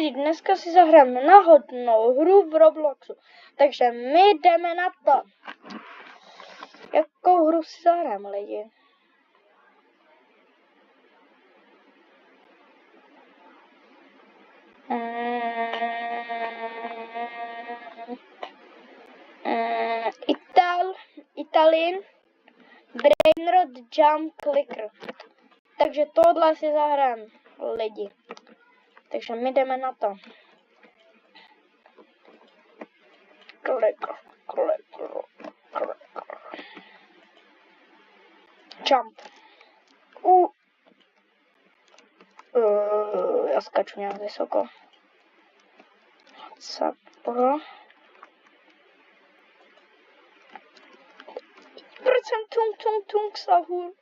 lidi, dneska si zahrajeme na hodnou hru v Robloxu. Takže my jdeme na to. Jakou hru si zahrajeme, lidi? Italin Brainrot Jump Clicker. Takže tohle si zahrajeme, lidi. Takže my jdeme na to. Clicker. Jump. Já skaču nějak vysoko. Sapro. Tung sahur.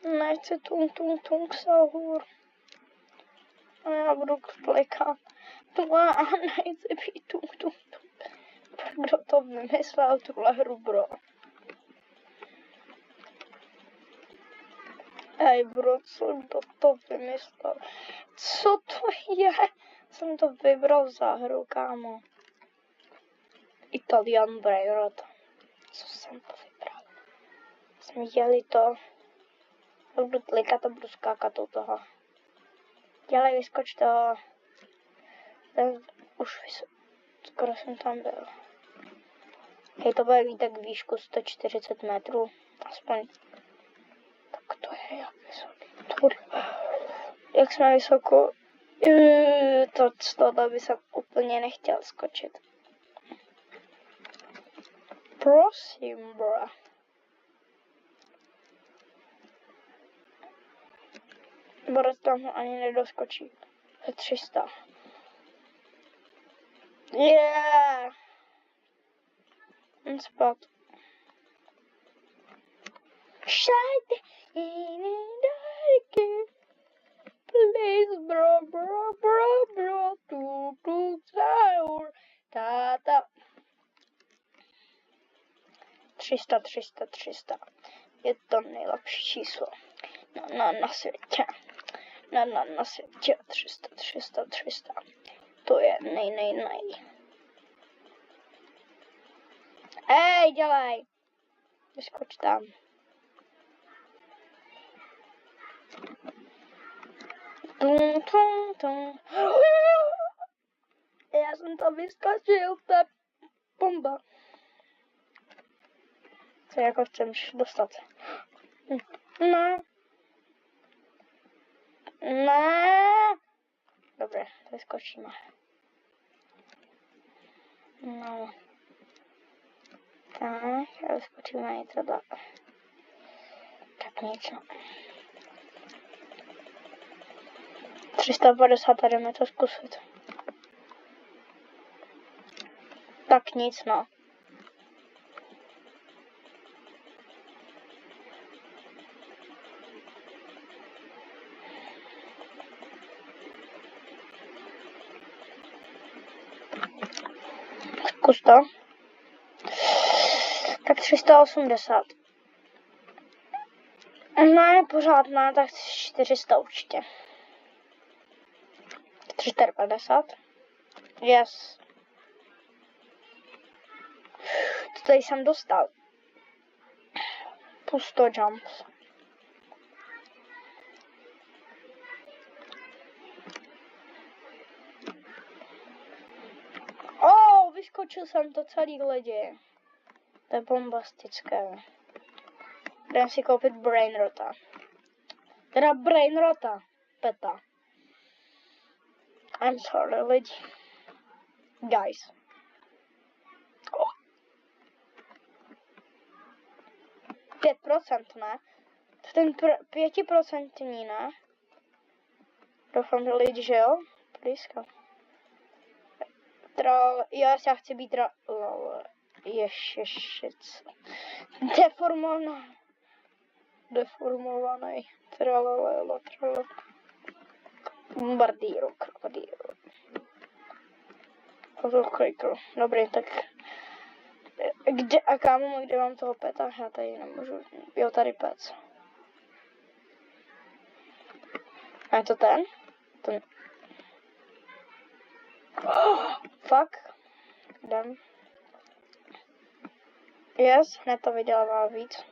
Nechci tung sahur. A já budu klikat. Nechci být tung. Kdo to vymyslel, tuhle hru, bro? Hej, bro, co to vymyslel? Co to je? Jsem to vybral za hru, kámo. Italian Brainrot. Co jsem to vybral? Jsme dělali to. Budu klikat a budu skákat u toho. Dělej, vyskoč to. Skoro jsem tam byl. Hej, to bude mít tak výšku 140 metrů. Aspoň. Tak to je jak vysoký. Jak jsme vysoko. Tohle by jsem úplně nechtěl skočit. Prosím, bro. Borec tam ani nedoskočí. 300. Yeah! Spad. Shine in the dark. Please, bro. Tower. Tata. 300. Je to nejlepší číslo na světě. Na světě 300. To je nej. Ej, dělej. Vyskoč tam. Tum. Já jsem to vyskočil, to je bomba. Co jako chceš dostat? Ne. Dobře, vyskočíme. No. Tak, vyskočíme i tohle. Tak něco. 350, a jdeme to zkusit. Tak nic, no. Zkus to. Tak 380. Ne, pořád ne, tak 400 určitě. 350. Yes. To tady jsem dostal. Plus 100 jumps. Vyskočil jsem to celý lidi. To je bombastické. Jdem si koupit Brainrota. Teda Brainrota. Peta. I'm sorry, lidi. Guys. 5%, ne? Ten 5% ne? Doufám, že lidi, že jo? Blízko. Já chci být ježišic. Deformovaný. Tralala. Bombardíru. Dobrý, tak kde mám toho peta? Já tady nemůžu. Jo, tady pec. A je to ten? Ten. Fuck. Jdem. Yes, hned to vydělává víc.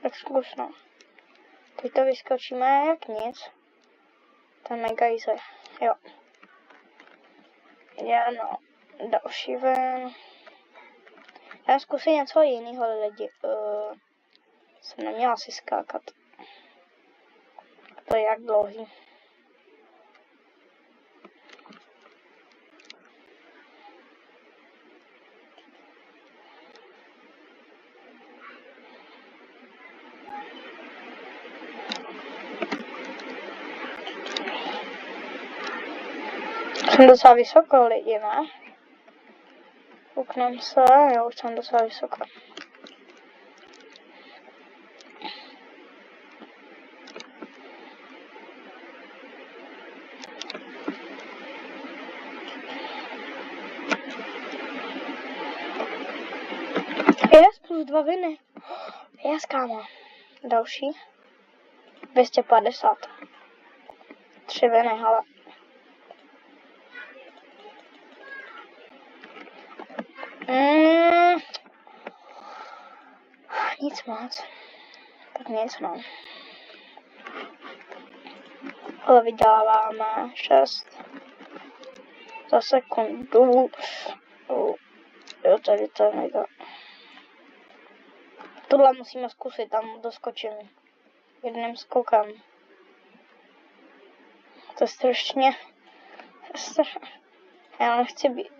Tak zkus, no. Teď to vyskočíme jak nic. To je mega easy. Jo. No. Další ven. Já zkusím něco jiného, lidi. Jsem neměla si skákat. To je jak dlouhý. Jsem docela vysoko, lidi, ne? Kouknem se, jo, už jsem docela vysoko. Yes, plus 2 viny. Yes, kámo. Další. 250. 3 viny, hele. Nic moc. Tak nic, no. Ale vydáváme 6 za sekundu. Jo, tady to je mega. Tohle musíme zkusit, tam doskočím jedním skokem. To je strašně. Já nechci být,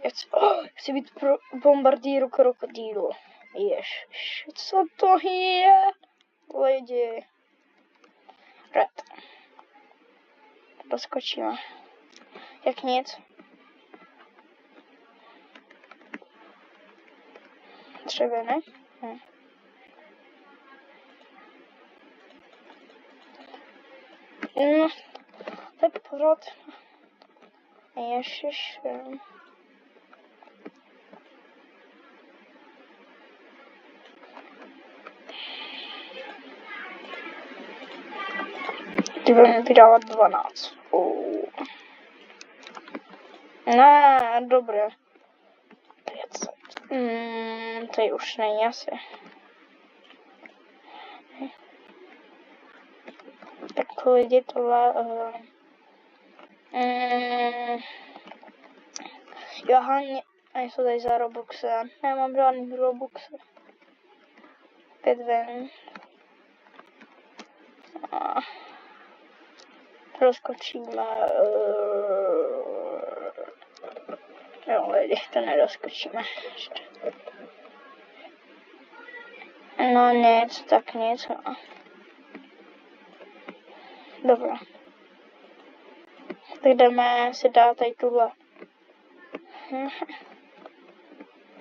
chci být bombardíru krokodýlu. Ježiš, co to je? Lidi. Red. Doskočíme. Jak nic. 3 viny. No, to je pořád. Ježiš. Ty budeme vydávat 12. Ne, dobré. 500. To už není asi. Tak lidi tohle... Johan, nejsou tady za Robuxy. Nemám žádný Robuxy. 5 ven. Rozkočíme. Jo, lidi, to nedoskočíme. No nic, tak nic. No. Dobré. Tak jdeme si dát tady tuhle.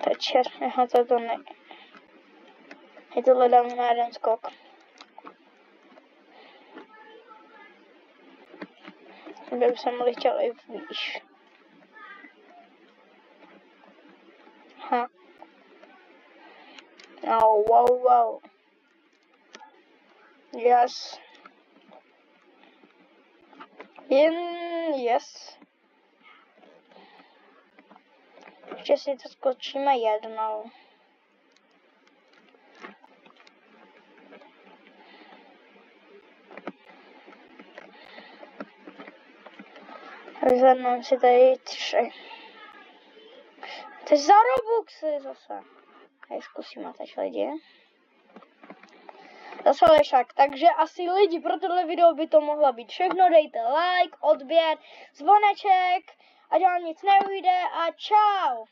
Tečer, to ne. I tohle dáme na jeden skok. Kdyby jsem chtěl i výš. Oh, wow. Yes. Yes. Ještě si to skočíme jednou. Vyzvedneme si tady 3. To je za Robuxy zase. Hej, zkusíme teď lidi. Zase lešak, takže asi lidi pro tohle video by to mohlo být všechno. Dejte like, odběr, zvoneček, ať vám nic neujde a čau.